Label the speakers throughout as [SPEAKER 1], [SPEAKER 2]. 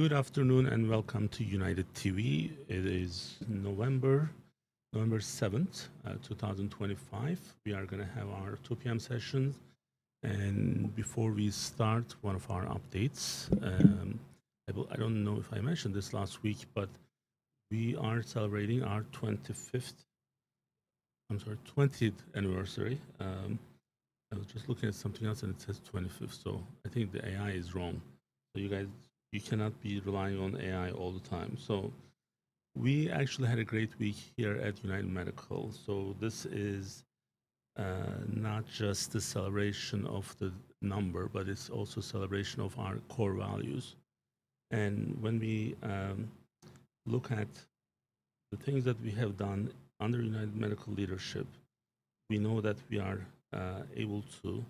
[SPEAKER 1] Good afternoon and welcome to UnitedTV. It is November 7th, 2025. We are going to have our 2 p.m. sessions. And before we start one of our updates, I don't know if I mentioned this last week, but we are celebrating our 20th anniversary. I was just looking at something else and it says 25th, so I think the AI is wrong. So you cannot be relying on AI all the time. So we actually had a great week here at United Medical. So this is not just the celebration of the number, but it's also celebration of our core values. And when we look at the things that we have done under United Medical leadership, we know that we are able to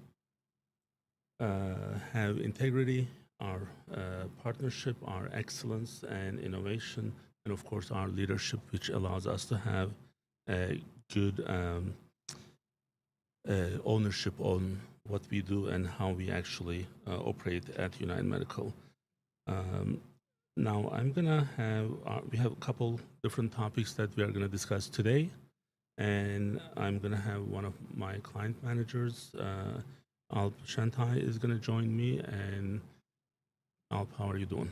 [SPEAKER 1] have integrity, our partnership, our excellence and innovation, and of course our leadership, which allows us to have a good ownership on what we do and how we actually operate at United Medical. Now I'm gonna have, we have a couple different topics that we are gonna discuss today, and I'm gonna have one of my client managers, Sentay, is gonna join me. And Alp, how are you doing?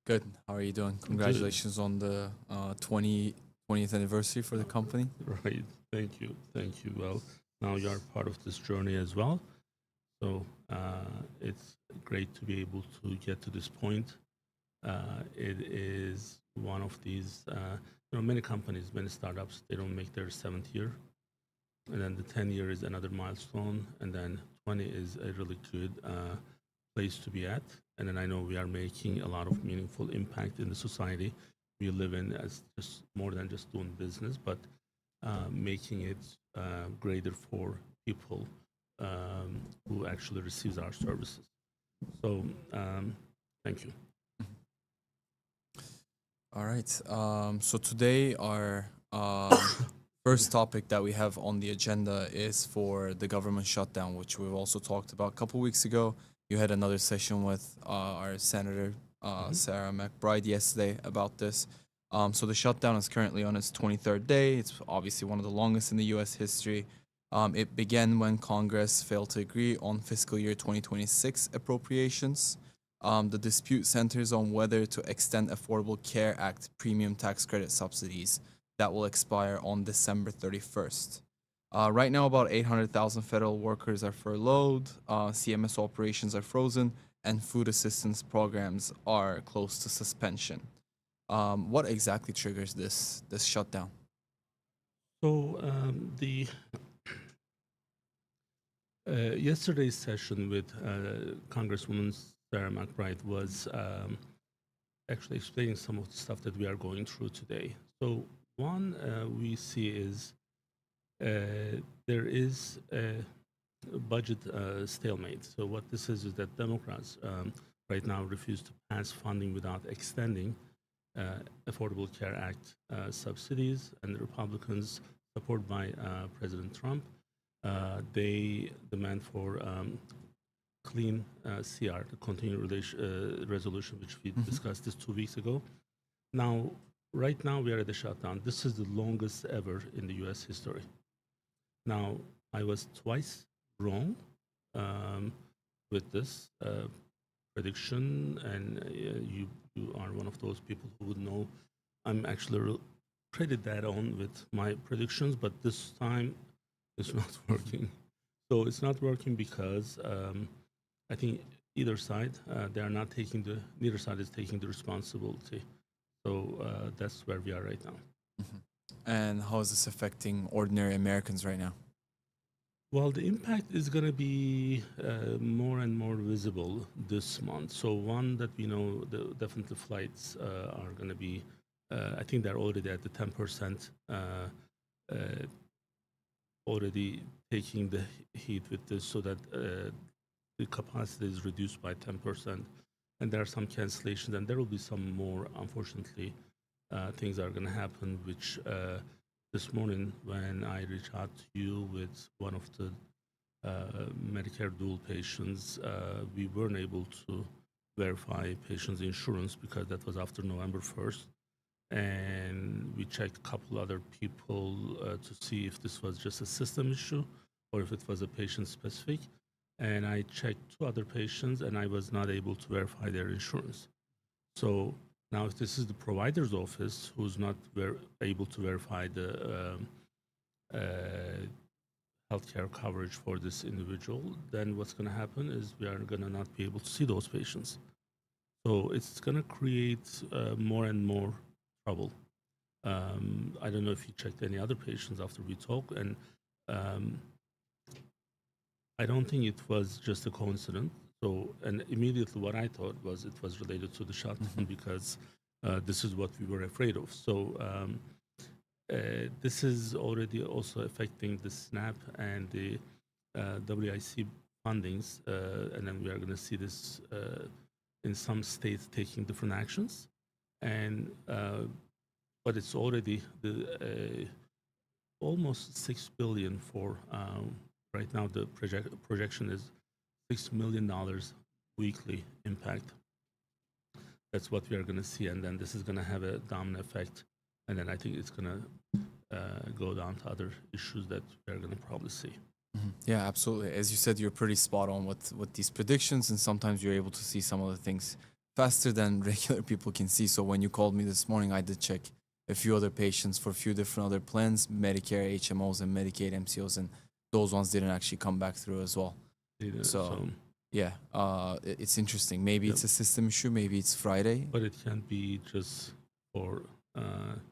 [SPEAKER 2] Good. How are you doing? Congratulations on the 20th anniversary for the company.
[SPEAKER 1] Right. Thank you. Thank you. Well, now you are part of this journey as well. So it's great to be able to get to this point. It is one of these, many companies, many startups, they don't make their 7th year. And then the 10 year is another milestone. And then 20 is a really good place to be at. And then I know we are making a lot of meaningful impact in the society we live in, as just more than just doing business, but making it greater for people who actually receives our services. So thank you.
[SPEAKER 2] All right. So today our first topic that we have on the agenda is for the government shutdown, which we've also talked about a couple weeks ago. You had another session with our Senator Sarah McBride yesterday about this. So the shutdown is currently on its 23rd day. It's obviously one of the longest in the U.S. history. It began when Congress failed to agree on fiscal year 2026 appropriations. The dispute centers on whether to extend Affordable Care Act premium tax credit subsidies that will expire on December 31st. Right now, about 800,000 federal workers are furloughed, CMS operations are frozen, and food assistance programs are close to suspension. What exactly triggers this shutdown?
[SPEAKER 1] So the yesterday's session with Congresswoman Sarah McBride was actually explaining some of the stuff that we are going through today. So one we see is there is a budget stalemate. So what this is that Democrats right now refuse to pass funding without extending Affordable Care Act subsidies, and the Republicans, supported by President Trump, they demand for clean CR, the continuing resolution, which we discussed this 2 weeks ago. Now, right now we are at the shutdown. This is the longest ever in the U.S. history. Now, I was twice wrong with this prediction, and you are one of those people who would know I'm actually pretty dead on with my predictions, but this time it's not working. So it's not working because I think either side, neither side is taking the responsibility. So that's where we are right now.
[SPEAKER 2] And how is this affecting ordinary Americans right now?
[SPEAKER 1] Well, the impact is going to be more and more visible this month. So one that we know, definitely flights are going to be, I think they're already at the 10%, already taking the heat with this, so that the capacity is reduced by 10%. And there are some cancellations, and there will be some more, unfortunately, things are going to happen, which this morning when I reached out to you with one of the Medicare dual patients, we weren't able to verify patients' insurance because that was after November 1st. And we checked a couple other people to see if this was just a system issue or if it was a patient specific. And I checked two other patients and I was not able to verify their insurance. So now if this is the provider's office who's not able to verify the uh, healthcare coverage for this individual, then what's going to happen is we are going to not be able to see those patients. So it's going to create more and more trouble. I don't know if you checked any other patients after we talked, and um, I don't think it was just a coincidence. So, and immediately what I thought was it was related to the shutdown because this is what we were afraid of. So, this is already also affecting the SNAP and the WIC fundings, and then we are going to see this in some states taking different actions. And but it's already the almost 6 billion for right now. The projection is $6 million weekly impact. That's what we are going to see, and then this is going to have a domino effect, and then I think it's going to go down to other issues that we are going to probably see.
[SPEAKER 2] Yeah, absolutely. As you said, you're pretty spot on with these predictions, and sometimes you're able to see some of the things faster than regular people can see. So when you called me this morning, I did check a few other patients for a few different other plans, Medicare HMOs and Medicaid MCOs, and those ones didn't actually come back through as well. So yeah, it's interesting. Maybe it's a system issue. Maybe it's Friday.
[SPEAKER 1] But it can't be just for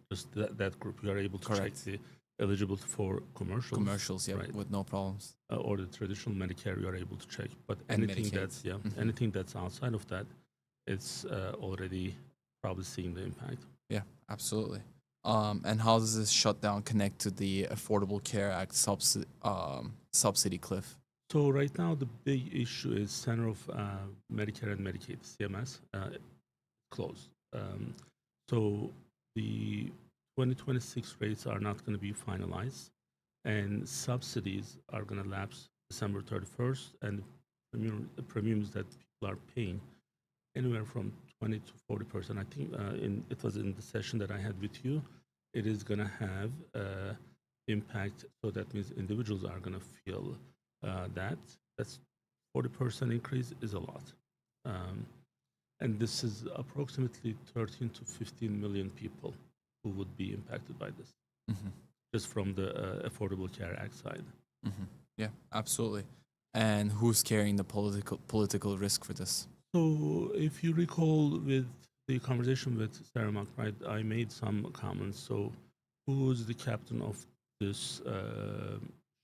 [SPEAKER 1] just that group. You are able to check the eligible for commercials.
[SPEAKER 2] Commercials, yeah, right, with no problems.
[SPEAKER 1] Or the traditional Medicare, you are able to check. But anything that's anything that's outside of that, it's already probably seeing the impact.
[SPEAKER 2] Yeah, absolutely. And how does this shutdown connect to the Affordable Care Act subsidy cliff?
[SPEAKER 1] So right now, the big issue is Center of Medicare and Medicaid, CMS, closed. So the 2026 rates are not going to be finalized, and subsidies are going to lapse December 31st, and the premiums that people are paying anywhere from 20 to 40%. I think it was in the session that I had with you. It is going to have impact. So that means individuals are going to feel that's 40% increase is a lot. And this is approximately 13 to 15 million people who would be impacted by this, just from the Affordable Care Act side.
[SPEAKER 2] Yeah, absolutely. And who's carrying the political risk for this?
[SPEAKER 1] So if you recall with the conversation with Sarah McBride, I made some comments. So who's the captain of this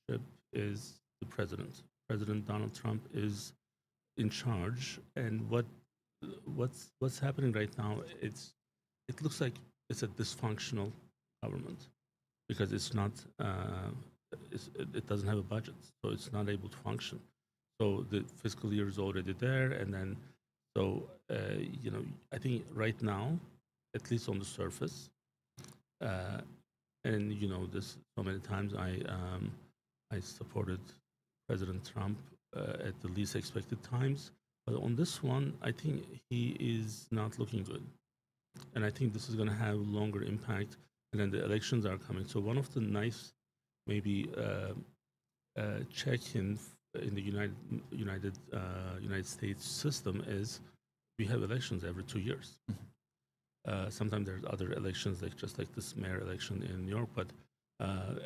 [SPEAKER 1] ship is the president. President Donald Trump is in charge, and what's happening right now? It looks like it's a dysfunctional government because it's not it doesn't have a budget, so it's not able to function. So the fiscal year is already there, and then so I think right now, at least on the surface, and this so many times I supported President Trump at the least expected times. But on this one, I think he is not looking good. And I think this is going to have longer impact. And then the elections are coming. So one of the nice, maybe, check-in in the United States system is we have elections every 2 years. Sometimes there's other elections, just like this mayor election in New York, but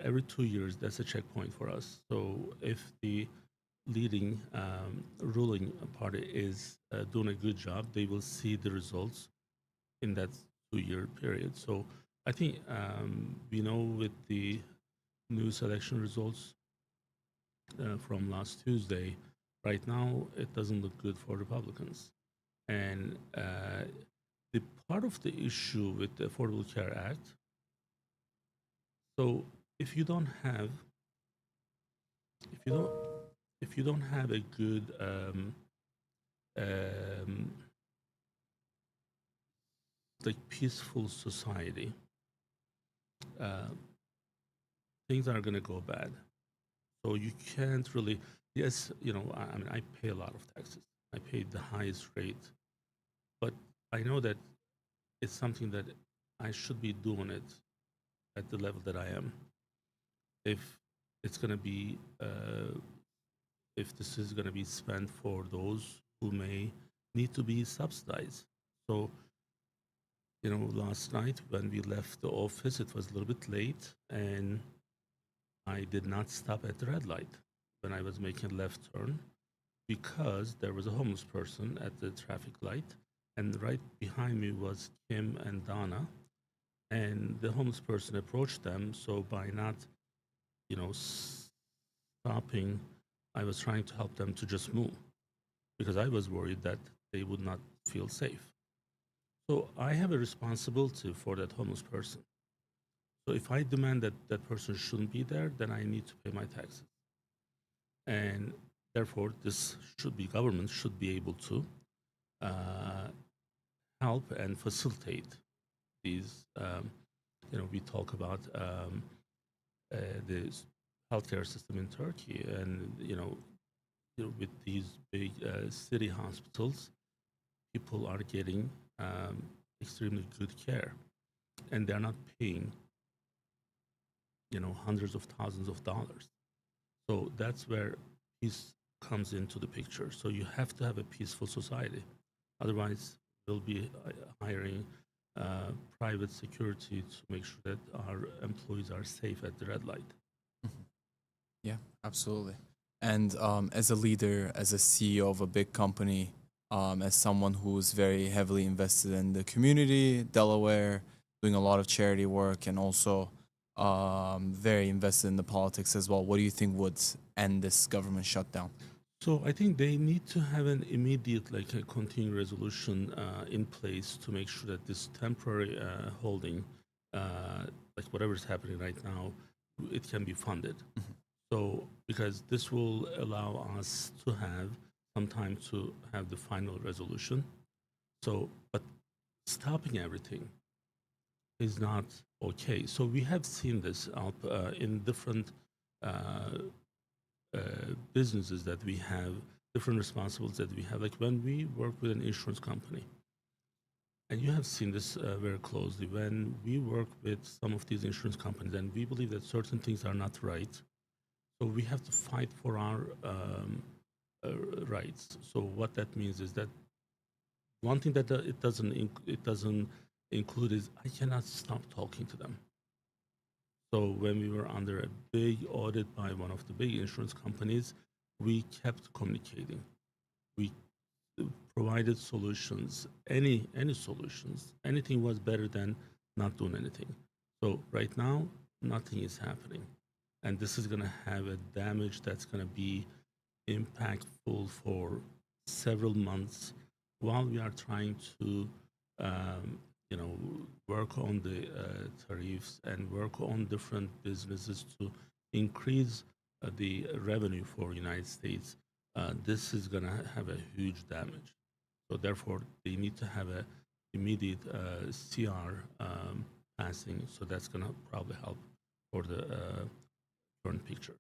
[SPEAKER 1] every 2 years, that's a checkpoint for us. So if the leading ruling party is doing a good job, they will see the results in that 2-year period. So I think we know with the news election results from last Tuesday, right now it doesn't look good for Republicans. And the part of the issue with the Affordable Care Act, so if you don't have a good like peaceful society, things are gonna go bad. So you can't really. Yes, I mean, I pay a lot of taxes. I paid the highest rate but I know that it's something that I should be doing it at the level that I am. If it's going to be, if this is going to be spent for those who may need to be subsidized. So, last night when we left the office, it was a little bit late, and I did not stop at the red light when I was making a left turn because there was a homeless person at the traffic light, and right behind me was Kim and Donna, and the homeless person approached them. So by not, stopping, I was trying to help them to just move because I was worried that they would not feel safe. So I have a responsibility for that homeless person. So if I demand that that person shouldn't be there, then I need to pay my taxes. And therefore, this should be government should be able to uh, help and facilitate these. We talk about the healthcare system in Turkey, and with these big city hospitals, people are getting extremely good care, and they're not paying hundreds of thousands of dollars. So that's where peace comes into the picture. So you have to have a peaceful society. Otherwise, we'll be hiring private security to make sure that our employees are safe at the red light.
[SPEAKER 2] Yeah, absolutely. And as a leader, as a CEO of a big company, as someone who's very heavily invested in the community, Delaware, doing a lot of charity work, and also very invested in the politics as well, what do you think would end this government shutdown?
[SPEAKER 1] So I think they need to have an immediate, like a continuing resolution in place to make sure that this temporary holding, like whatever is happening right now, it can be funded. So because this will allow us to have some time to have the final resolution. So, but stopping everything is not okay. So we have seen this out in different businesses that we have, different responsibilities that we have. Like when we work with an insurance company, and you have seen this very closely, when we work with some of these insurance companies and we believe that certain things are not right, so we have to fight for our rights. So what that means is that one thing that it doesn't include is I cannot stop talking to them. So when we were under a big audit by one of the big insurance companies, we kept communicating. We provided solutions, any solutions. Anything was better than not doing anything. So right now, nothing is happening, and this is going to have a damage that's going to be impactful for several months while we are trying to um, work on the tariffs and work on different businesses to increase the revenue for United States. This is going to have a huge damage. So therefore, they need to have a immediate CR passing. So that's going to probably help for the current picture.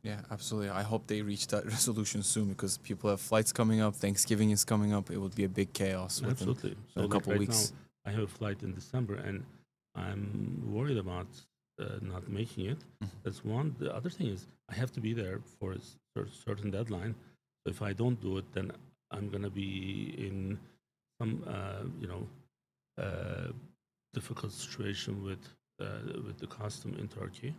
[SPEAKER 2] Yeah, absolutely. I hope they reach that resolution soon because people have flights coming up. Thanksgiving is coming up. It would be a big chaos within
[SPEAKER 1] Absolutely. So
[SPEAKER 2] a
[SPEAKER 1] like
[SPEAKER 2] couple
[SPEAKER 1] right
[SPEAKER 2] weeks.
[SPEAKER 1] now, I have a flight in December, and I'm worried about not making it. That's one. The other thing is I have to be there for a certain deadline. So if I don't do it, then I'm gonna be in some uh, difficult situation with the custom in Turkey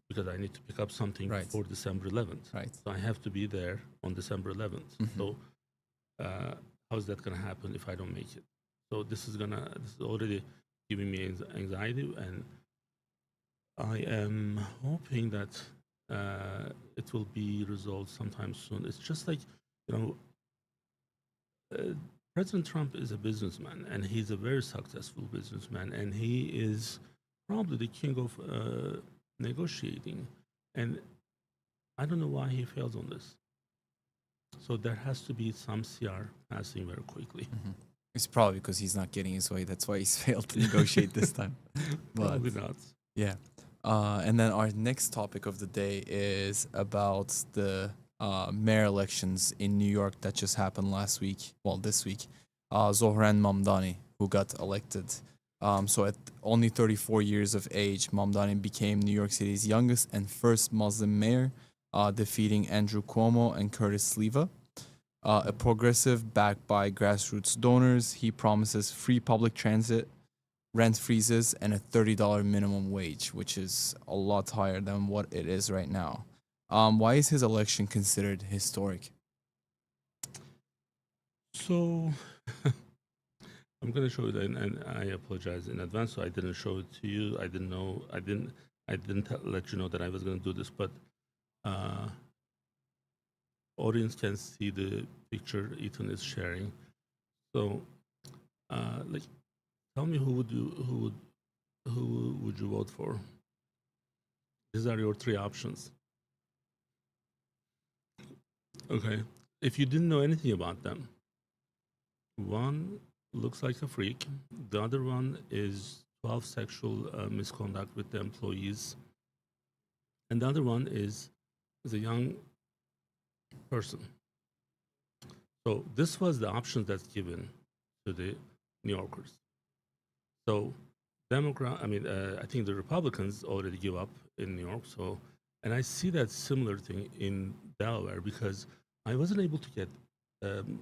[SPEAKER 1] because I need to pick up something
[SPEAKER 2] Right.
[SPEAKER 1] for December 11th.
[SPEAKER 2] Right.
[SPEAKER 1] So I have to be there on December 11th. So how is that going to happen if I don't make it? So this is already giving me anxiety, and I am hoping that it will be resolved sometime soon. It's just like, you know, President Trump is a businessman, and he's a very successful businessman, and he is probably the king of negotiating. And I don't know why he fails on this. So there has to be some CR passing very quickly.
[SPEAKER 2] It's probably because he's not getting his way. That's why he's failed to negotiate this time.
[SPEAKER 1] Probably not.
[SPEAKER 2] Yeah. And then our next topic of the day is about the mayor elections in New York that just happened last week. Well, this week. Zohran Mamdani, who got elected. So at only 34 years of age, Mamdani became New York City's youngest and first Muslim mayor, defeating Andrew Cuomo and Curtis Sliva. A progressive backed by grassroots donors, he promises free public transit, rent freezes, and a $30 minimum wage, which is a lot higher than what it is right now. Why is his election considered historic?
[SPEAKER 1] So I'm going to show it, and I apologize in advance. So I didn't show it to you. I didn't know. I didn't let you know that I was going to do this. But uh, audience can see the picture Ethan is sharing. So, like, tell me who would you vote for? These are your three options. Okay. If you didn't know anything about them, one looks like a freak. The other one is 12 sexual misconduct with the employees. And the other one is a young person. So this was the options that's given to the New Yorkers. So I think the Republicans already give up in New York. So, and I see that similar thing in Delaware because I wasn't able to get um,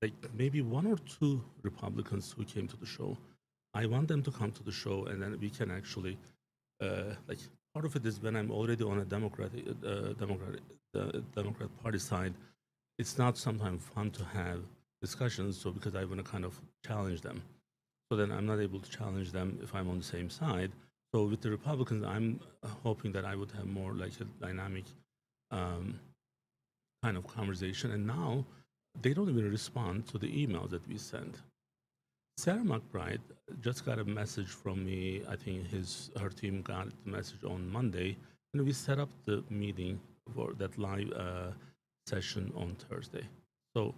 [SPEAKER 1] like maybe one or two Republicans who came to the show. I want them to come to the show, and then we can actually like part of it is when I'm already on a Democrat Party side. It's not sometimes fun to have discussions. So because I want to kind of challenge them, so then I'm not able to challenge them if I'm on the same side. So with the Republicans, I'm hoping that I would have more like a dynamic um, kind of conversation. And now they don't even respond to the email that we send. Sarah McBride just got a message from me. I think her team got the message on Monday, and we set up the meeting for that live session on Thursday. So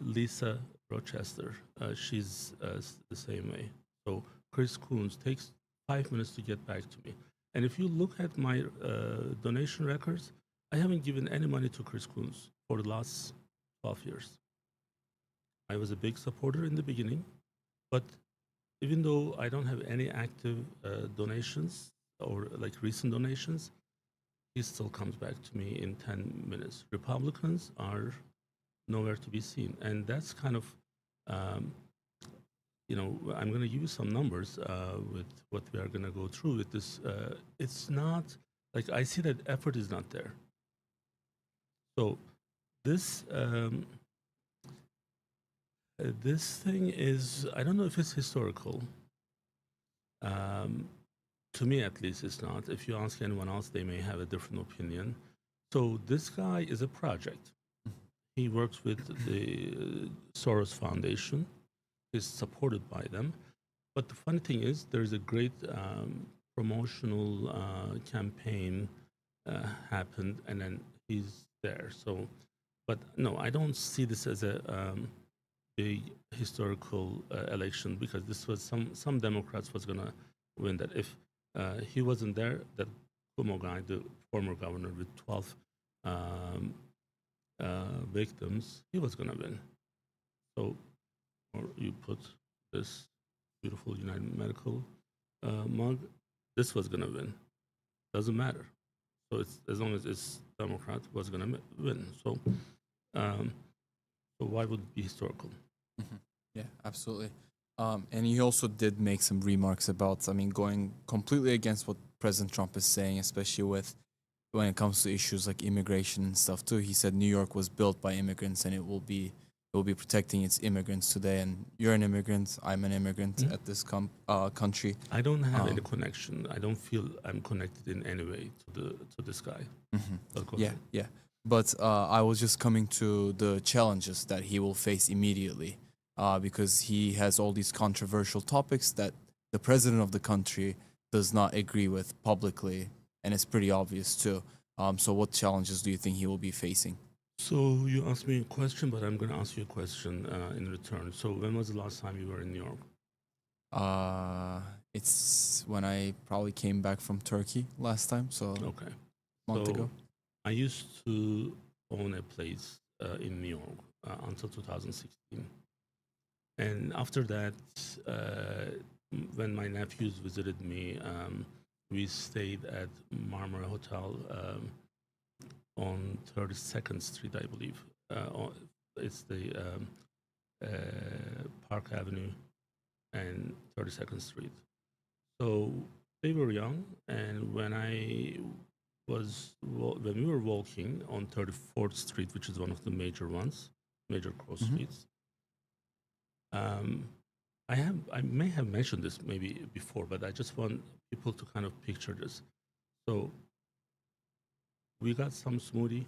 [SPEAKER 1] Lisa Rochester, she's the same way. So Chris Coons takes 5 minutes to get back to me. And if you look at my donation records, I haven't given any money to Chris Coons for the last 12 years. I was a big supporter in the beginning, but even though I don't have any active donations or like recent donations, he still comes back to me in 10 minutes. Republicans are nowhere to be seen. And that's kind of, I'm going to give you some numbers with what we are going to go through with this. It's not like I see that effort is not there. So this this thing is, I don't know if it's historical. To me, at least, it's not. If you ask anyone else, they may have a different opinion. So this guy is a project. He works with the Soros Foundation. Is supported by them. But the funny thing is, there's a great promotional campaign happened, and then he's there. So, but no, I don't see this as a big historical election because this was some Democrats was gonna win that. If he wasn't there, that Cuomo guy, the former governor with 12 victims, he was gonna win. So, or you put this beautiful United Medical mug, this was gonna win. Doesn't matter. So it's as long as it's Democrat, was gonna win. So, so why would it be historical?
[SPEAKER 2] Mhm. Yeah, absolutely. And he also did make some remarks about, going completely against what President Trump is saying, especially when it comes to issues like immigration and stuff too. He said New York was built by immigrants, and it will be protecting its immigrants today. And you're an immigrant, I'm an immigrant at this country.
[SPEAKER 1] I don't have any connection. I don't feel I'm connected in any way to this guy.
[SPEAKER 2] Yeah. But I was just coming to the challenges that he will face immediately, because he has all these controversial topics that the president of the country does not agree with publicly, and it's pretty obvious too. So what challenges do you think he will be facing?
[SPEAKER 1] So you asked me a question, but I'm going to ask you a question in return. So when was the last time you were in New York?
[SPEAKER 2] It's when I probably came back from Turkey last time, so
[SPEAKER 1] Okay.
[SPEAKER 2] a month
[SPEAKER 1] So
[SPEAKER 2] ago.
[SPEAKER 1] I used to own a place in New York, until 2016. And after that, when my nephews visited me, we stayed at Marmara Hotel on 32nd Street, I believe. It's the Park Avenue and 32nd Street. So they were young, and when we were walking on 34th Street, which is one of the major ones, major cross streets. I may have mentioned this maybe before, but I just want people to kind of picture this. So we got some smoothie.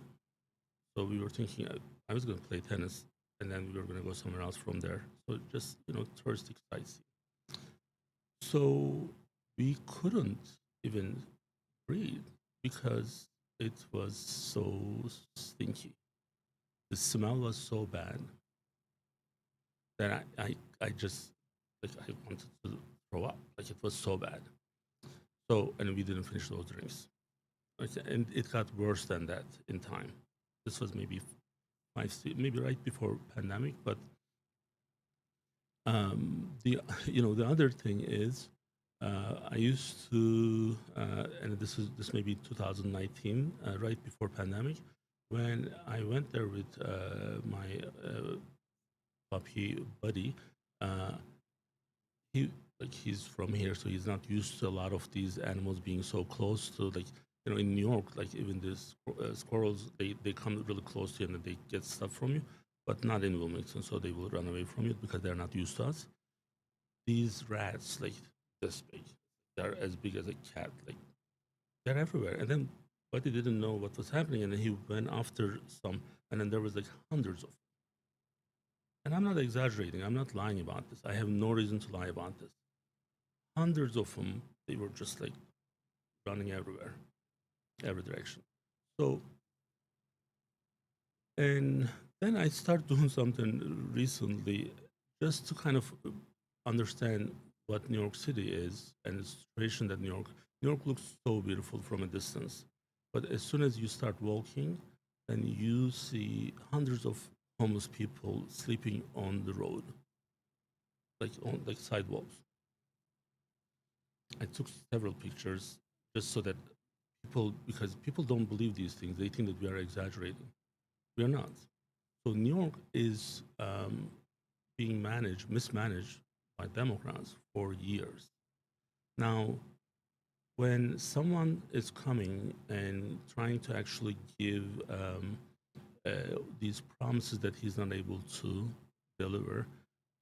[SPEAKER 1] So we were thinking I was going to play tennis, and then we were going to go somewhere else from there. So just touristic sightseeing. So we couldn't even breathe because it was so stinky. The smell was so bad that I just I wanted to throw up. Like it was so bad. So and we didn't finish those drinks. And it got worse than that in time. This was maybe maybe right before pandemic, but the other thing is I used to and this may be 2019, right before pandemic, when I went there with my puppy buddy. He's from here, so he's not used to a lot of these animals being so close to, like, in New York, like even the squirrels, they come really close to you and they get stuff from you, but not in Wilmington, so they will run away from you because they're not used to us. These rats, like this big, they're as big as a cat, like they're everywhere. And then Buddy didn't know what was happening, and then he went after some, and then there was like hundreds of them. And I'm not exaggerating, I'm not lying about this. I have no reason to lie about this. Hundreds of them, they were just like running everywhere, every direction. So, and then I started doing something recently just to kind of understand what New York City is and the situation that New York looks so beautiful from a distance. But as soon as you start walking, then you see hundreds of homeless people sleeping on the road, like on like sidewalks. I took several pictures just so that because people don't believe these things, they think that we are exaggerating. We are not. So New York is being mismanaged by Democrats for years. Now, when someone is coming and trying to actually give these promises that he's not able to deliver,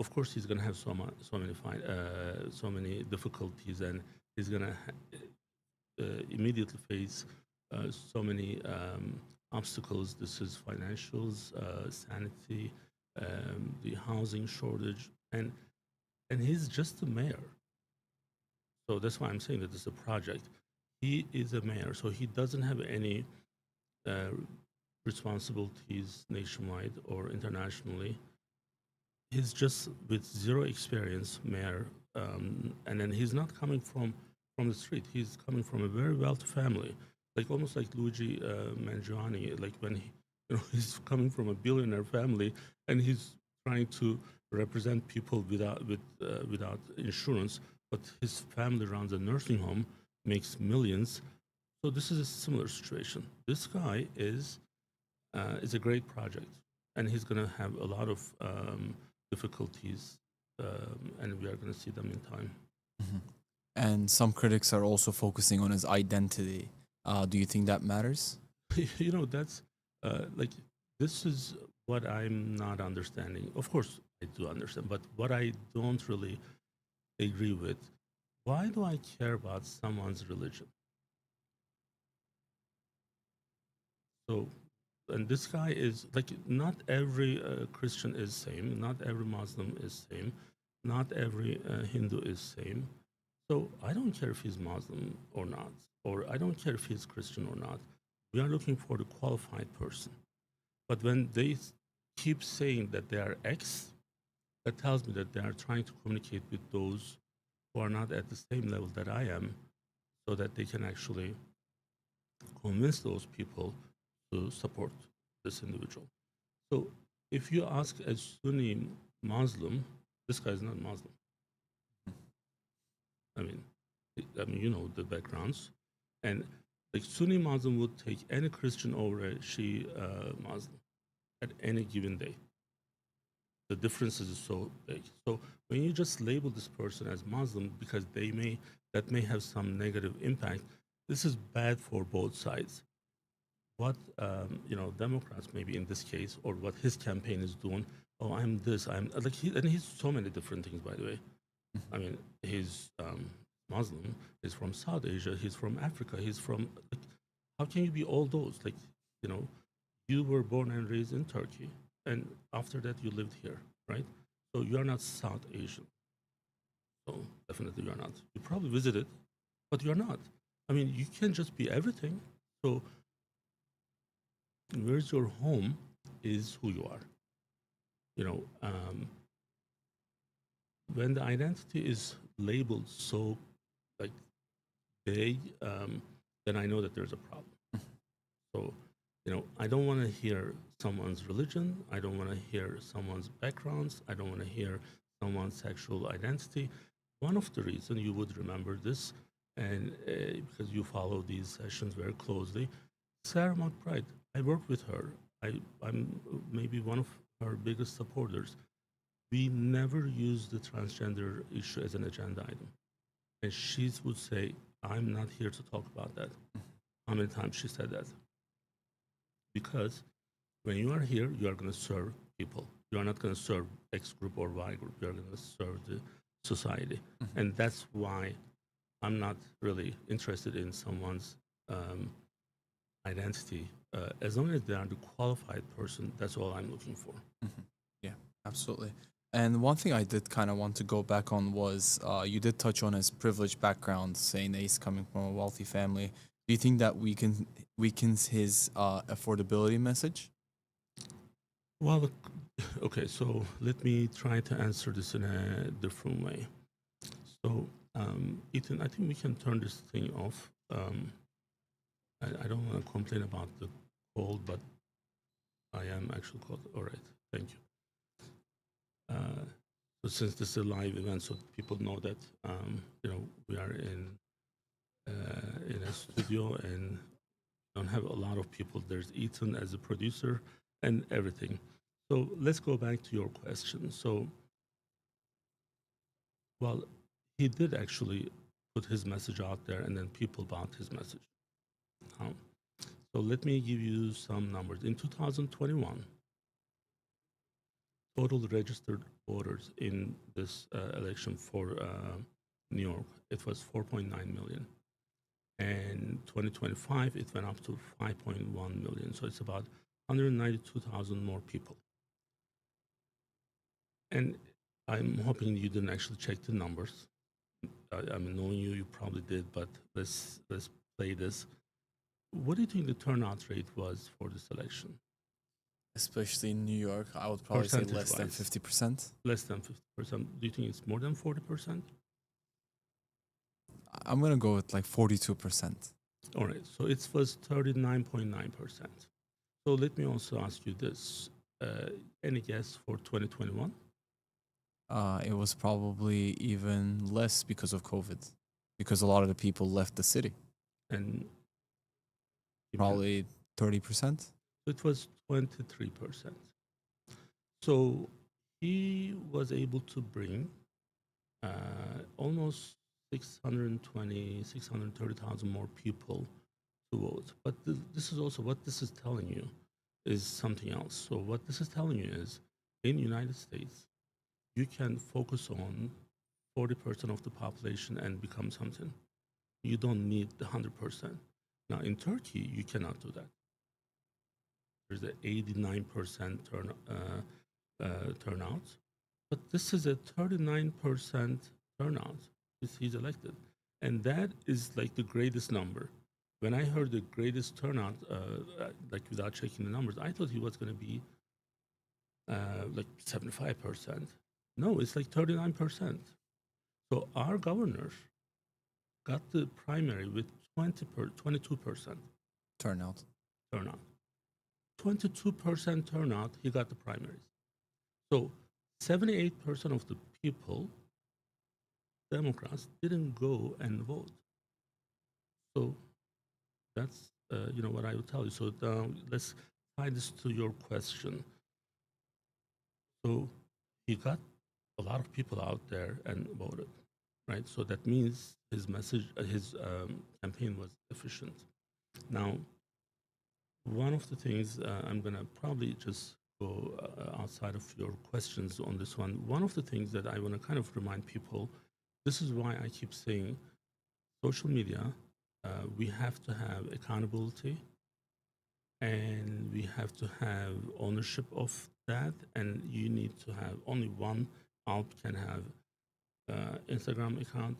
[SPEAKER 1] of course he's going to have so many difficulties, and he's going to immediately face so many obstacles. This is financials, sanity, the housing shortage, and he's just a mayor. So that's why I'm saying that this is a project. He is a mayor, so he doesn't have any responsibilities nationwide or internationally. He's just with zero experience mayor, and then he's not coming from the street. He's coming from a very wealthy family, like almost like Luigi Mangione. Like when he's coming from a billionaire family, and he's trying to represent people without insurance, but his family runs a nursing home, makes millions. So this is a similar situation. This guy is a great project, and he's going to have a lot of difficulties, and we are going to see them in time.
[SPEAKER 2] And some critics are also focusing on his identity. Do you think that matters?
[SPEAKER 1] That's like, this is what I'm not understanding. Of course, I do understand, but what I don't really agree with, why do I care about someone's religion? So, and this guy is like, not every Christian is same, not every Muslim is same, not every Hindu is same. So I don't care if he's Muslim or not, or I don't care if he's Christian or not. We are looking for the qualified person. But when they keep saying that they are X, that tells me that they are trying to communicate with those who are not at the same level that I am, so that they can actually convince those people to support this individual. So if you ask a Sunni Muslim, this guy's not Muslim. I mean, you know the backgrounds, and like Sunni Muslim would take any Christian over a Shia Muslim at any given day. The differences is so big. So when you just label this person as Muslim because that may have some negative impact, this is bad for both sides. What Democrats maybe in this case, or what his campaign is doing. Oh, I'm this. I'm like and he's so many different things. By the way, I mean he's Muslim. He's from South Asia. He's from Africa. He's from. Like, how can you be all those? Like, you know, you were born and raised in Turkey, and after that you lived here, right? So you are not South Asian. So definitely you are not. You probably visited, but you are not. I mean, you can just be everything. So where's your home is who you are. You know, when the identity is labeled so like vague, then I know that there's a problem. So, you know, I don't want to hear someone's religion. I don't want to hear someone's backgrounds. I don't want to hear someone's sexual identity. One of the reasons you would remember this, and because you follow these sessions very closely, Sarah McBride, I work with her. I'm maybe one of her biggest supporters. We never use the transgender issue as an agenda item. And she would say, I'm not here to talk about that. How many times she said that? Because when you are here, you are going to serve people. You are not going to serve X group or Y group. You are going to serve the society. And that's why I'm not really interested in someone's identity. As long as they are the qualified person, that's all I'm looking for.
[SPEAKER 2] Yeah, absolutely. And one thing I did kind of want to go back on was you did touch on his privileged background, saying that he's coming from a wealthy family. Do you think that weakens his affordability message?
[SPEAKER 1] Well, okay, so let me try to answer this in a different way. So, Ethan, I think we can turn this thing off. I don't want to complain about the cold, but I am actually cold. All right, thank you. So since this is a live event, so people know that we are in a studio and don't have a lot of people. There's Ethan as a producer and everything. So let's go back to your question. So, well, he did actually put his message out there, and then people bought his message. So let me give you some numbers. In 2021, total registered voters in this election for New York, it was 4.9 million. And 2025, it went up to 5.1 million. So it's about 192,000 more people. And I'm hoping you didn't actually check the numbers. I mean, knowing you, you probably did, but let's play this. What do you think the turnout rate was for this election?
[SPEAKER 2] Especially in New York, I would probably say less than 50%.
[SPEAKER 1] Less than 50%. Do you think it's more than 40%?
[SPEAKER 2] I'm gonna go with like 42%.
[SPEAKER 1] All right, so it was 39.9%. So let me also ask you this. Any guess for 2021?
[SPEAKER 2] It was probably even less because of COVID, because a lot of the people left the city.
[SPEAKER 1] And
[SPEAKER 2] probably 30%.
[SPEAKER 1] It was 23%. So he was able to bring almost 630,000 more people to vote. But this is also what this is telling you is something else. So what this is telling you is in the United States, you can focus on 40% of the population and become something. You don't need the 100%. Now in Turkey, you cannot do that. There's an 89% turnout, but this is a 39% turnout. He's elected, and that is like the greatest number. When I heard the greatest turnout, like without checking the numbers, I thought he was going to be like 75%. No, it's like 39%. So our governor got the primary with 22%
[SPEAKER 2] turnout.
[SPEAKER 1] 22% turnout, he got the primaries. So 78% of the people, Democrats, didn't go and vote. So that's what I would tell you. So now let's tie this to your question. So he got a lot of people out there and voted, right? So that means his message, his campaign was efficient. Now, one of the things I'm gonna probably just go outside of your questions on this one. One of the things that I want to kind of remind people, this is why I keep saying social media, we have to have accountability and we have to have ownership of that. And you need to have only one out can have Instagram account,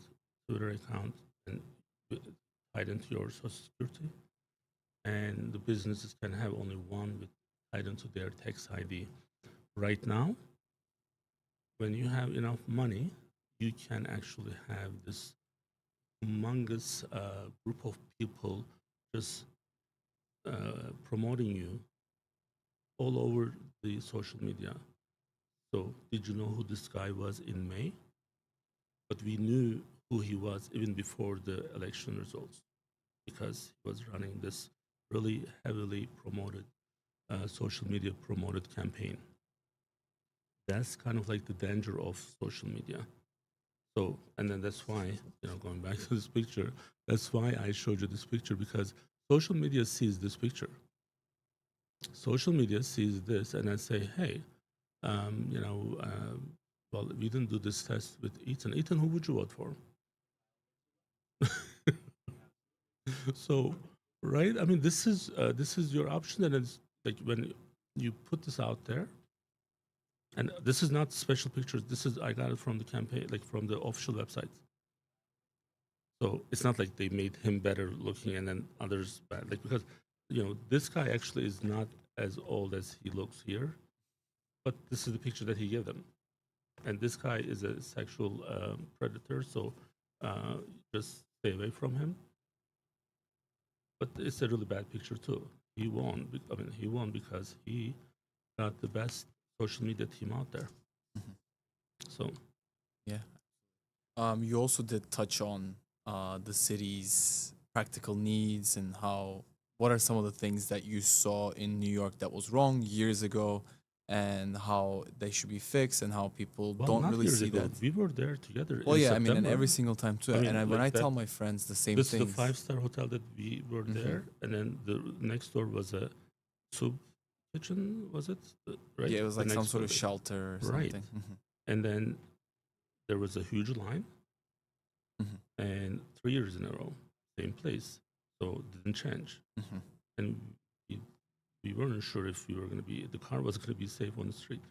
[SPEAKER 1] Twitter account, and tied into your social security. And the businesses can have only one with tied into their tax ID. Right now, when you have enough money, you can actually have this humongous group of people just promoting you all over the social media. So, did you know who this guy was in May? But we knew who he was even before the election results because he was running this really heavily promoted social media promoted campaign. That's kind of like the danger of social media. So, and then that's why, going back to this picture, that's why I showed you this picture because social media sees this picture. Social media sees this and then say, hey, well, we didn't do this test with Ethan. Ethan, who would you vote for? So, right? I mean, this is your option, and it's like when you put this out there, and this is not special pictures. This is I got it from the campaign, like from the official website. So it's not like they made him better looking and then others bad. Like because this guy actually is not as old as he looks here, but this is the picture that he gave them, and this guy is a sexual predator. So just stay away from him. But it's a really bad picture too. He won. I mean, he won because he got the best social media team out there.
[SPEAKER 2] Mhm.
[SPEAKER 1] So
[SPEAKER 2] Yeah. You also did touch on the city's practical needs and what are some of the things that you saw in New York that was wrong years ago and how they should be fixed and how people
[SPEAKER 1] well,
[SPEAKER 2] don't
[SPEAKER 1] not
[SPEAKER 2] really
[SPEAKER 1] years
[SPEAKER 2] see
[SPEAKER 1] ago.
[SPEAKER 2] that.
[SPEAKER 1] We were there together
[SPEAKER 2] Well,
[SPEAKER 1] in
[SPEAKER 2] yeah, I mean, and
[SPEAKER 1] September.
[SPEAKER 2] every single time too.
[SPEAKER 1] I mean,
[SPEAKER 2] When
[SPEAKER 1] like
[SPEAKER 2] I
[SPEAKER 1] that.
[SPEAKER 2] tell my friends the same
[SPEAKER 1] This is the
[SPEAKER 2] things.
[SPEAKER 1] 5-star hotel that we were there, and then the next door was a soup kitchen. Was it right?
[SPEAKER 2] Yeah, it was
[SPEAKER 1] The
[SPEAKER 2] like some
[SPEAKER 1] next
[SPEAKER 2] sort of
[SPEAKER 1] building.
[SPEAKER 2] shelter or
[SPEAKER 1] Right.
[SPEAKER 2] something.
[SPEAKER 1] And then there was a huge line, and 3 years in a row, same place. So it didn't change. And we, we weren't sure if we were going to be, the car was going to be safe on the street.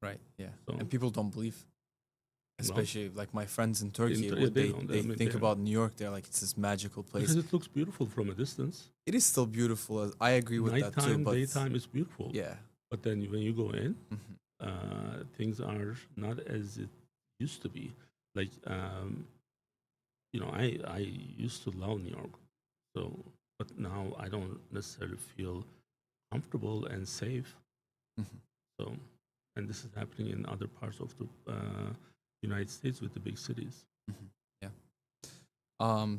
[SPEAKER 2] Right. Yeah.
[SPEAKER 1] So,
[SPEAKER 2] And people don't believe,
[SPEAKER 1] well,
[SPEAKER 2] especially like my friends in Turkey.
[SPEAKER 1] they
[SPEAKER 2] They
[SPEAKER 1] don't.
[SPEAKER 2] they
[SPEAKER 1] I mean,
[SPEAKER 2] think about New York. They're like it's this magical place.
[SPEAKER 1] because it looks beautiful from a distance.
[SPEAKER 2] It is still beautiful. I agree with that too.
[SPEAKER 1] Nighttime,
[SPEAKER 2] But
[SPEAKER 1] daytime is beautiful.
[SPEAKER 2] yeah.
[SPEAKER 1] But then when you go in, things are not as it used to be. Like, I used to love New York. So, but now I don't necessarily feel comfortable and safe. So, and this is happening in other parts of the United States with the big cities.
[SPEAKER 2] Yeah.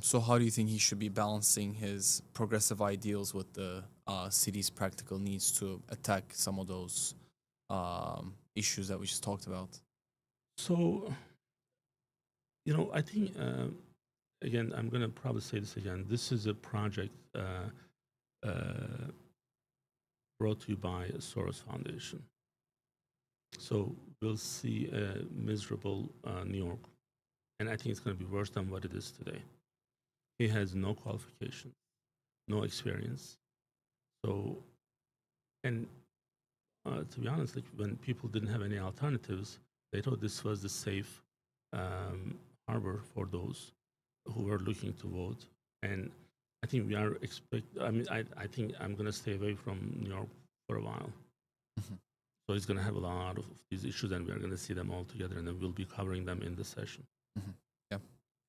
[SPEAKER 2] So how do you think he should be balancing his progressive ideals with the city's practical needs to attack some of those issues that we just talked about?
[SPEAKER 1] So, I think again, I'm gonna probably say this again. This is a project brought to you by Soros Foundation. So we'll see a miserable New York, and I think it's going to be worse than what it is today. He has no qualification, no experience. So, and to be honest, like when people didn't have any alternatives, they thought this was the safe harbor for those who were looking to vote. And I think we are I mean, I think I'm going to stay away from New York for a while. So it's going to have a lot of these issues, and we are going to see them all together, and then we'll be covering them in the session.
[SPEAKER 2] Yeah,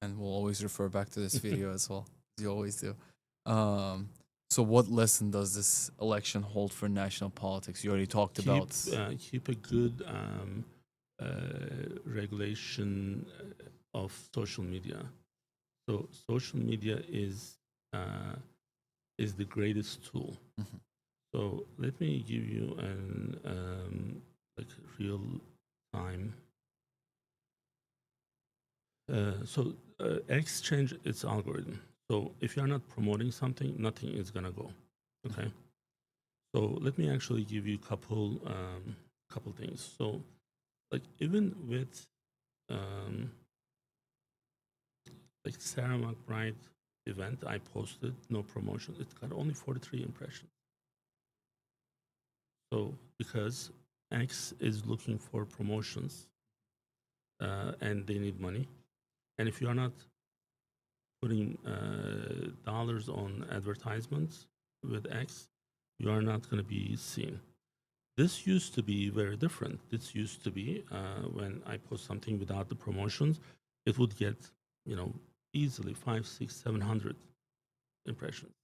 [SPEAKER 2] and we'll always refer back to this video as well, as you always do. So, what lesson does this election hold for national politics? You already talked
[SPEAKER 1] Keep
[SPEAKER 2] about.
[SPEAKER 1] keep a good regulation of social media. So social media is the greatest tool.
[SPEAKER 2] Mhm.
[SPEAKER 1] So let me give you an like real time. X change its algorithm. So if you're not promoting something, nothing is gonna go. Okay. So let me actually give you couple things. So like even with um, like Sarah McBride event I posted, no promotion. It got only 43 impressions. So because X is looking for promotions and they need money, and if you are not putting dollars on advertisements with X, you are not going to be seen. This used to be very different. This used to be when I post something without the promotions, it would get, easily 5, 6, 700 impressions.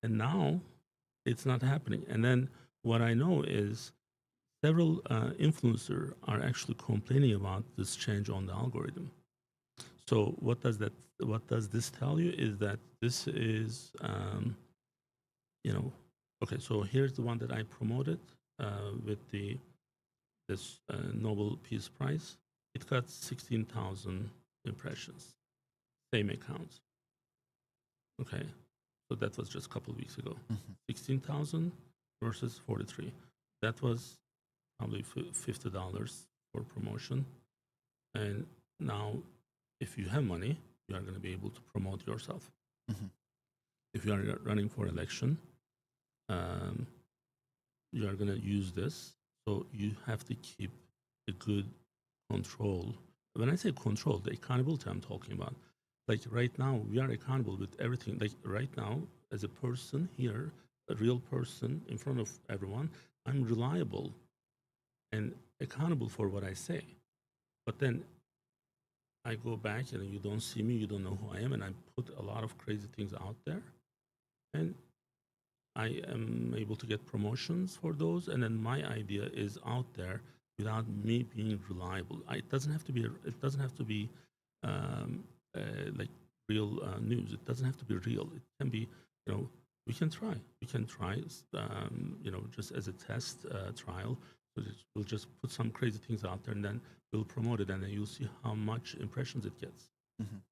[SPEAKER 1] And now it's not happening. And then what I know is several influencers are actually complaining about this change on the algorithm. So what does this tell you is that this is you know okay, so here's the one that I promoted with this Nobel Peace Prize. It got 16,000 impressions, same account. Okay, so that was just a couple of weeks ago.
[SPEAKER 2] Mhm.
[SPEAKER 1] 16,000 versus 43. That was probably $50 for promotion. And now, if you have money, you are going to be able to promote yourself.
[SPEAKER 2] Mhm.
[SPEAKER 1] If you are running for election, um, you are going to use this. So you have to keep a good control. When I say control, the accountability I'm talking about. Like right now, we are accountable with everything. Like right now, as a person here, a real person in front of everyone, I'm reliable and accountable for what I say. But then I go back and you don't see me, you don't know who I am, and I put a lot of crazy things out there. And I am able to get promotions for those, and then my idea is out there without me being reliable. It doesn't have to be. It doesn't have to be um, like real news. It doesn't have to be real. It can be. We can try. We can try. Just as a test trial. So we'll just put some crazy things out there, and then we'll promote it, and then you'll see how much impressions it gets.
[SPEAKER 2] Mhm.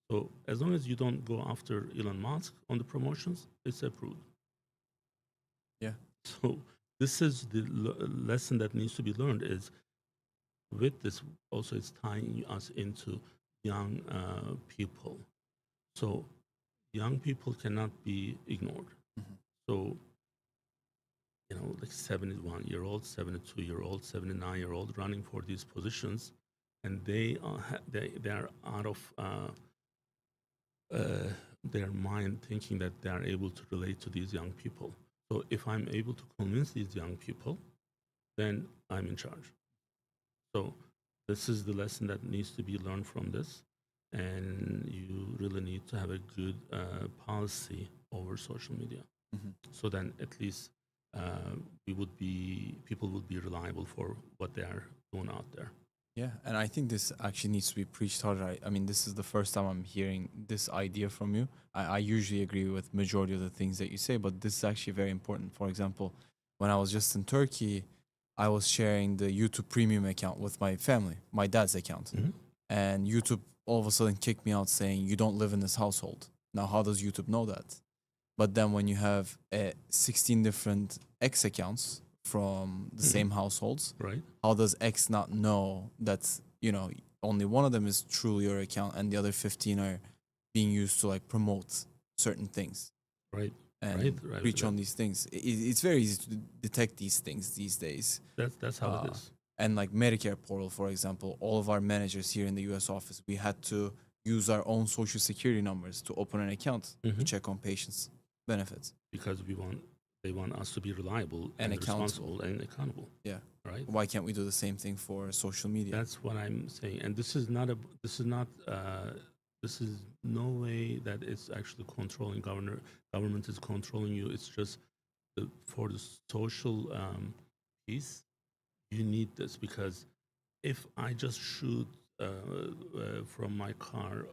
[SPEAKER 1] So as long as you don't go after Elon Musk on the promotions, it's approved.
[SPEAKER 2] Yeah.
[SPEAKER 1] So this is the lesson that needs to be learned. Is with this also it's tying us into young people. So young people cannot be ignored.
[SPEAKER 2] Mhm.
[SPEAKER 1] So like 71-year-old, 72-year-old, 79-year-old running for these positions, and they are out of uh, their mind thinking that they are able to relate to these young people. So if I'm able to convince these young people, then I'm in charge. So this is the lesson that needs to be learned from this. And you really need to have a good policy over social media.
[SPEAKER 2] Mhm.
[SPEAKER 1] So then at least people would be reliable for what they are doing out there.
[SPEAKER 2] Yeah, and I think this actually needs to be preached harder. I mean, this is the first time I'm hearing this idea from you. I usually agree with majority of the things that you say, but this is actually very important. For example, when I was just in Turkey, I was sharing the YouTube Premium account with my family, my dad's account,
[SPEAKER 1] Mhm.
[SPEAKER 2] and YouTube all of a sudden kicked me out saying you don't live in this household. Now, how does YouTube know that? But then when you have 16 different X accounts from the
[SPEAKER 1] Mhm.
[SPEAKER 2] same households,
[SPEAKER 1] Right?
[SPEAKER 2] how does X not know that, only one of them is truly your account and the other 15 are being used to like promote certain things
[SPEAKER 1] Right? Right?
[SPEAKER 2] and
[SPEAKER 1] Right?
[SPEAKER 2] reach on these things? It's very easy to detect these things these days.
[SPEAKER 1] That's how it
[SPEAKER 2] Uh,
[SPEAKER 1] is.
[SPEAKER 2] and like Medicare portal, for example, all of our managers here in the US office, we had to use our own social security numbers to open an account to
[SPEAKER 1] Mhm.
[SPEAKER 2] check on patients' benefits
[SPEAKER 1] Because they want us to be reliable
[SPEAKER 2] and
[SPEAKER 1] and
[SPEAKER 2] accountable.
[SPEAKER 1] responsible and accountable.
[SPEAKER 2] Yeah.
[SPEAKER 1] Right?
[SPEAKER 2] Why can't we do the same thing for social media?
[SPEAKER 1] That's what I'm saying. And this is not This is no way that it's actually controlling government is controlling you. It's just for the social piece. You need this because if I just shoot from my car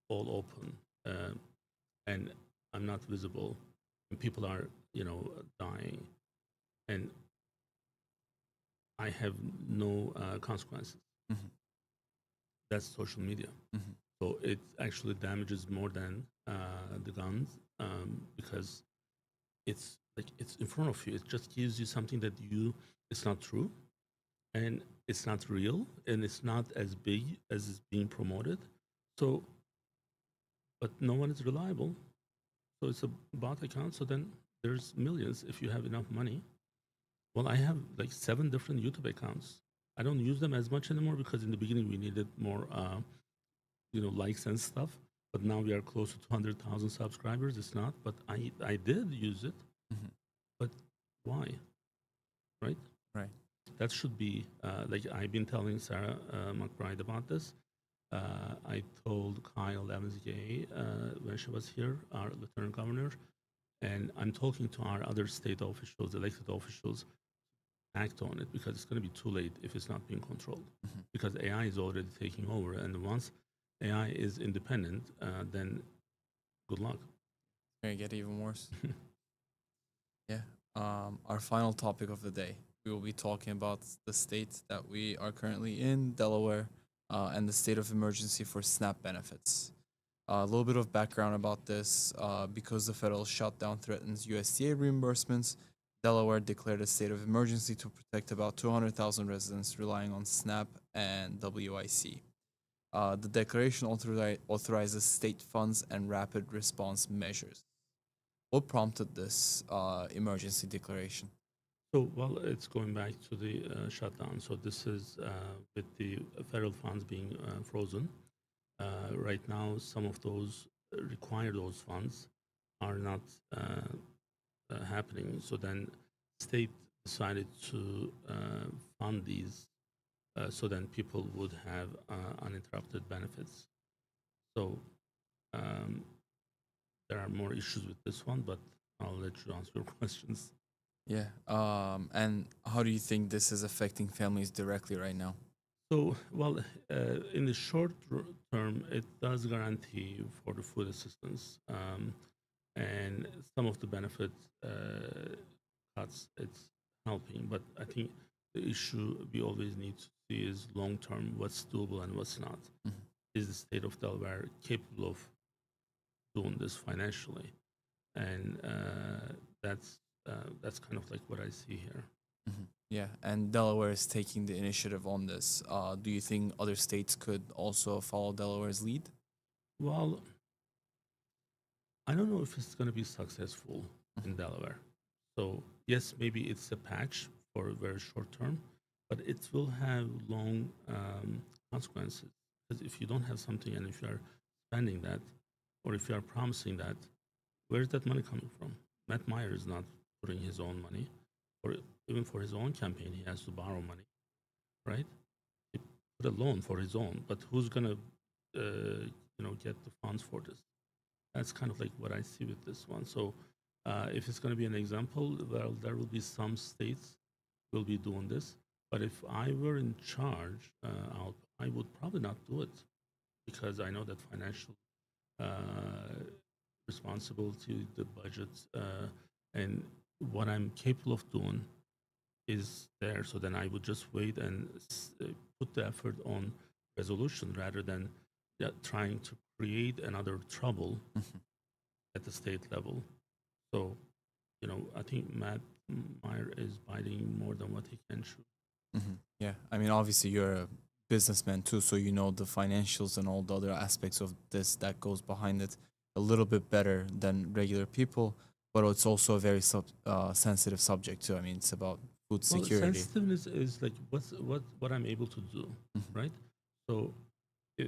[SPEAKER 1] all open and I'm not visible and people are dying and I have no consequences,
[SPEAKER 2] Hmm.
[SPEAKER 1] that's social media.
[SPEAKER 2] Hmm.
[SPEAKER 1] So it actually damages more than the guns because it's like it's in front of you. It just gives you something that it's not true and it's not real and it's not as big as it's being promoted. So, but no one is reliable. So it's a bot account. So then there's millions if you have enough money. Well, I have like 7 different YouTube accounts. I don't use them as much anymore because in the beginning we needed more, likes and stuff. But now we are close to 200,000 subscribers. It's not, but I did use it.
[SPEAKER 2] Hmm.
[SPEAKER 1] But why, right?
[SPEAKER 2] Right.
[SPEAKER 1] That should be like I've been telling Sarah McBride about this. I told Kyle Levensgay when she was here, our lieutenant governor, and I'm talking to our other state officials, elected officials, act on it because it's going to be too late if it's not being controlled.
[SPEAKER 2] Hmm.
[SPEAKER 1] Because AI is already taking over, and once AI is independent, then good luck.
[SPEAKER 2] Gonna get even worse. Yeah. Our final topic of the day, we will be talking about the state that we are currently in, Delaware, and the state of emergency for SNAP benefits. A little bit of background about this: because the federal shutdown threatens USDA reimbursements, Delaware declared a state of emergency to protect about 200,000 residents relying on SNAP and WIC. The declaration authorizes state funds and rapid response measures. What prompted this emergency declaration?
[SPEAKER 1] So, well, it's going back to the shutdown. So, this is with the federal funds being frozen. Right now, some of those require those funds are not happening. So then, state decided to fund these so then people would have uninterrupted benefits. So um, there are more issues with this one, but I'll let you answer your questions.
[SPEAKER 2] Yeah. And how do you think this is affecting families directly right now?
[SPEAKER 1] So, well, in the short term, it does guarantee for the food assistance, and some of the benefit cuts. It's helping, but I think the issue we always need to see is long term, what's doable and what's not.
[SPEAKER 2] Mhm.
[SPEAKER 1] Is the state of Delaware capable of doing this financially? And that's kind of like what I see here.
[SPEAKER 2] Mhm. Yeah, and Delaware is taking the initiative on this. Do you think other states could also follow Delaware's lead?
[SPEAKER 1] Well, I don't know if it's going to be successful in Delaware. So yes, maybe it's a patch for a very short term, but it will have long consequences. Because if you don't have something and if you are spending that, or if you are promising that, where's that money coming from? Matt Meyer is not putting his own money, or even for his own campaign, he has to borrow money, right? He put a loan for his own, but who's gonna, get the funds for this? That's kind of like what I see with this one. So, if it's going to be an example, well, there will be some states will be doing this. But if I were in charge, I would probably not do it because I know that financial uh, responsibility, the budget, and what I'm capable of doing is there. So then I would just wait and put the effort on resolution rather than trying to create another trouble
[SPEAKER 2] Mhm.
[SPEAKER 1] at the state level. So, I think Matt Meyer is biting more than what he can chew.
[SPEAKER 2] Yeah, I mean, obviously you're a businessman too, so you know the financials and all the other aspects of this that goes behind it a little bit better than regular people. But it's also a very sensitive subject too. I mean, it's about food
[SPEAKER 1] Well,
[SPEAKER 2] security.
[SPEAKER 1] sensitiveness is like what I'm able to do,
[SPEAKER 2] Mhm.
[SPEAKER 1] right? So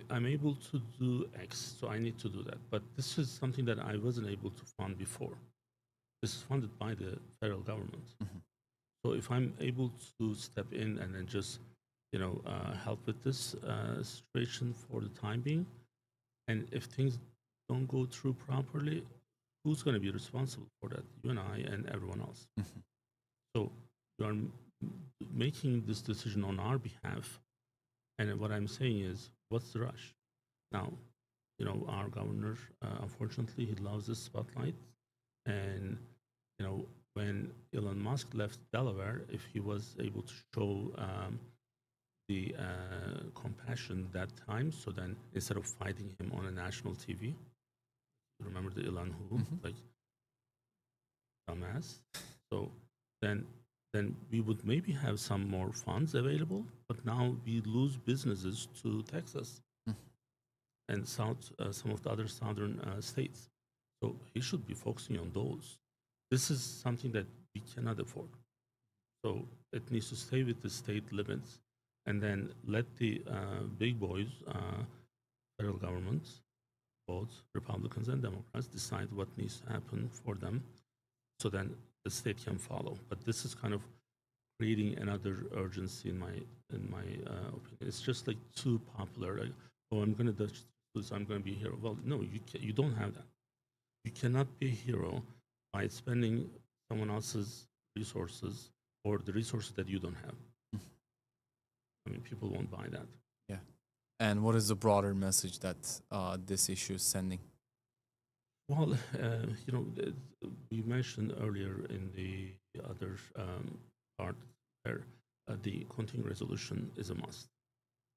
[SPEAKER 1] I'm able to do X, so I need to do that. But this is something that I wasn't able to fund before. This is funded by the federal government.
[SPEAKER 2] Mhm.
[SPEAKER 1] So if I'm able to step in and then just help with this situation for the time being, And if things don't go through properly, who's going to be responsible for that? You and I and everyone else.
[SPEAKER 2] Mhm.
[SPEAKER 1] So you are making this decision on our behalf. And what I'm saying is, what's the rush? Now, our governor, unfortunately, he loves the spotlight. And, when Elon Musk left Delaware, if he was able to show the compassion that time, so then instead of fighting him on a national TV, remember the Elon who,
[SPEAKER 2] Mhm.
[SPEAKER 1] like, dumbass. So then we would maybe have some more funds available, but now we lose businesses to Texas
[SPEAKER 2] Mhm.
[SPEAKER 1] and some of the other southern states. So he should be focusing on those. This is something that we cannot afford. So it needs to stay with the state limits, and then let the big boys, federal governments, both Republicans and Democrats, decide what needs to happen for them, so then the state can follow. But this is kind of creating another urgency in my opinion. It's just like too popular. Like, oh, I'm going to do this. I'm going to be a hero. Well, no, you don't have that. You cannot be a hero by spending someone else's resources or the resources that you don't have. I mean, people won't buy that.
[SPEAKER 2] Yeah. And what is the broader message that this issue is sending?
[SPEAKER 1] Well, we mentioned earlier in the other part where the continuing resolution is a must.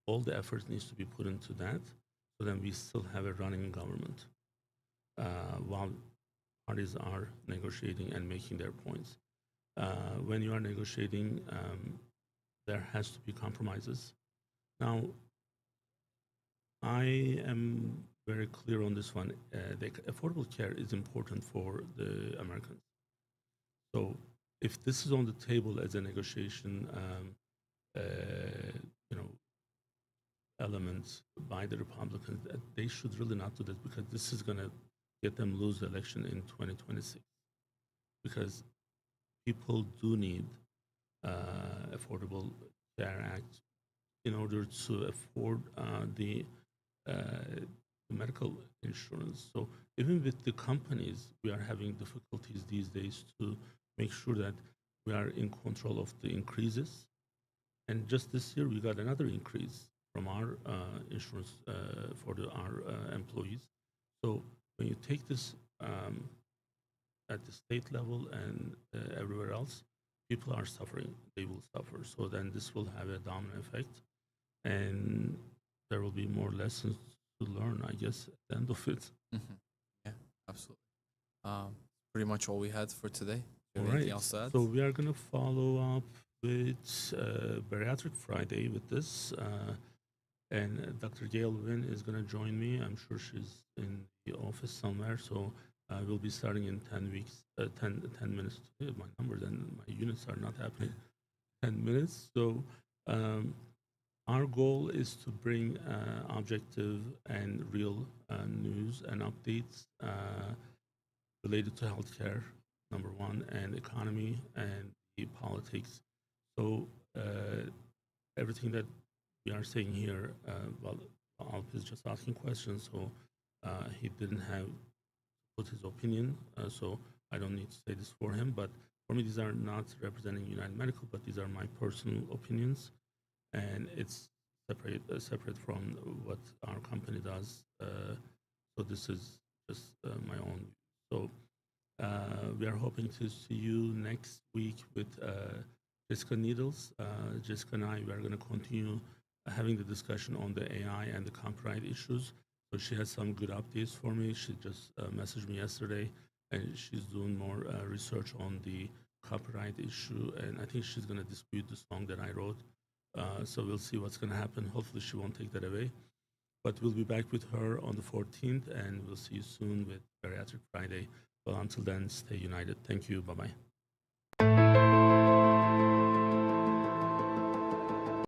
[SPEAKER 1] All the effort needs to be put into that, so then we still have a running government while parties are negotiating and making their points. When you are negotiating, there has to be compromises. Now, I am very clear on this one. The affordable care is important for the Americans. So, if this is on the table as a negotiation, uh, you know, element by the Republicans, that they should really not do that, because this is going to get them lose the election in 2026. Because people do need Affordable Care Act in order to afford the medical insurance. So even with the companies, we are having difficulties these days to make sure that we are in control of the increases. And just this year, we got another increase from our insurance for our employees. So when you take this at the state level and everywhere else, people are suffering. They will suffer. So then this will have a domino effect, and there will be more lessons to learn, I guess, at the end of it.
[SPEAKER 2] Mhm. Yeah, absolutely. Pretty much all we had for today. Do
[SPEAKER 1] All
[SPEAKER 2] you have anything
[SPEAKER 1] right.
[SPEAKER 2] else to add?
[SPEAKER 1] So we are going to follow up with Bariatric Friday with this. And Dr. Gail Wynn is going to join me. I'm sure she's in the office somewhere. So we'll be starting in 10 weeks, 10 minutes. My numbers and my units are not happening. 10 minutes. So um, our goal is to bring objective and real news and updates related to healthcare, number one, and economy and the politics. So everything that we are saying here, well, Alp is just asking questions, so he didn't have put his opinion, so I don't need to say this for him. But for me, these are not representing United Medical, but these are my personal opinions, and it's separate from what our company does. So this is just my own. So we are hoping to see you next week with Jessica Needles. Jessica and we are going to continue having the discussion on the AI and the copyright issues. So she has some good updates for me. She just messaged me yesterday, and she's doing more research on the copyright issue. And I think she's going to dispute the song that I wrote. So we'll see what's going to happen. Hopefully, she won't take that away. But we'll be back with her on the 14th, and we'll see you soon with Bariatric Friday. Well, until then, stay united. Thank you. Bye bye.